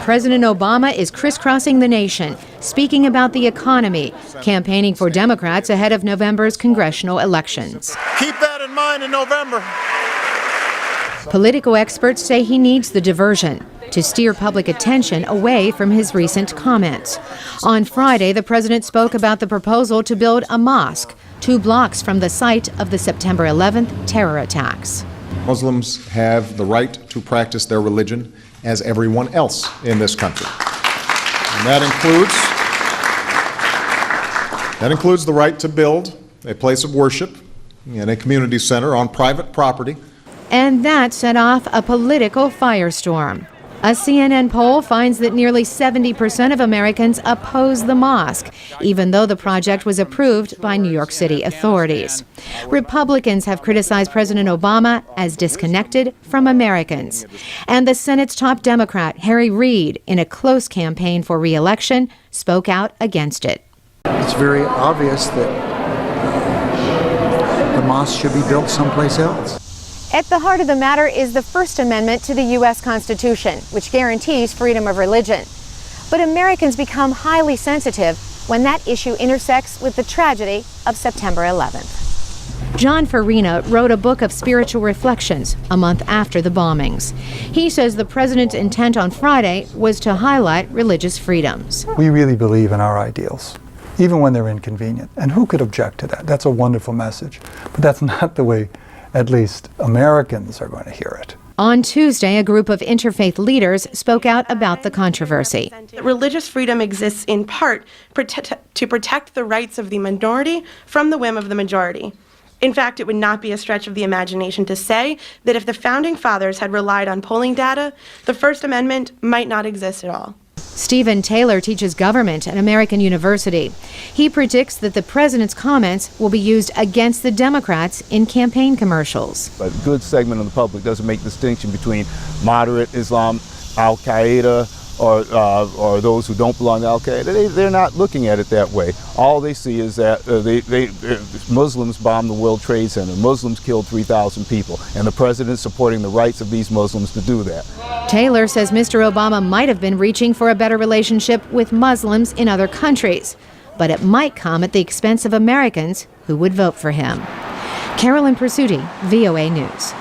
President Obama is crisscrossing the nation, speaking about the economy, campaigning for Democrats ahead of November's congressional elections. Keep that in mind in November. Political experts say he needs the diversion to steer public attention away from his recent comments. On Friday, the president spoke about the proposal to build a mosque 2 blocks from the site of the September 11th terror attacks. Muslims have the right to practice their religion as everyone else in this country. And that includes the right to build a place of worship and a community center on private property. And that set off a political firestorm. A CNN poll finds that nearly 70% of Americans oppose the mosque, even though the project was approved by New York City authorities. Republicans have criticized President Obama as disconnected from Americans. And the Senate's top Democrat, Harry Reid, in a close campaign for re-election, spoke out against it. It's very obvious that the mosque should be built someplace else. At the heart of the matter is the First Amendment to the U.S. Constitution, which guarantees freedom of religion. But Americans become highly sensitive when that issue intersects with the tragedy of September 11th. John Farina wrote a book of spiritual reflections a month after the bombings. He says the president's intent on Friday was to highlight religious freedoms. We really believe in our ideals, even when they're inconvenient. And who could object to that? That's a wonderful message. But that's not the way at least Americans are going to hear it. On Tuesday, a group of interfaith leaders spoke out about the controversy. Religious freedom exists in part to protect the rights of the minority from the whim of the majority. In fact, it would not be a stretch of the imagination to say that if the Founding Fathers had relied on polling data, the First Amendment might not exist at all. Stephen Taylor teaches government at American University. He predicts that the president's comments will be used against the Democrats in campaign commercials. A good segment of the public doesn't make distinction between moderate Islam, Al-Qaeda, or those who don't belong to Al-Qaeda. They're not looking at it that way. All they see is that Muslims bombed the World Trade Center. Muslims killed 3,000 people, and the president's supporting the rights of these Muslims to do that. Taylor says Mr. Obama might have been reaching for a better relationship with Muslims in other countries, but it might come at the expense of Americans who would vote for him. Carolyn Presutti, VOA News.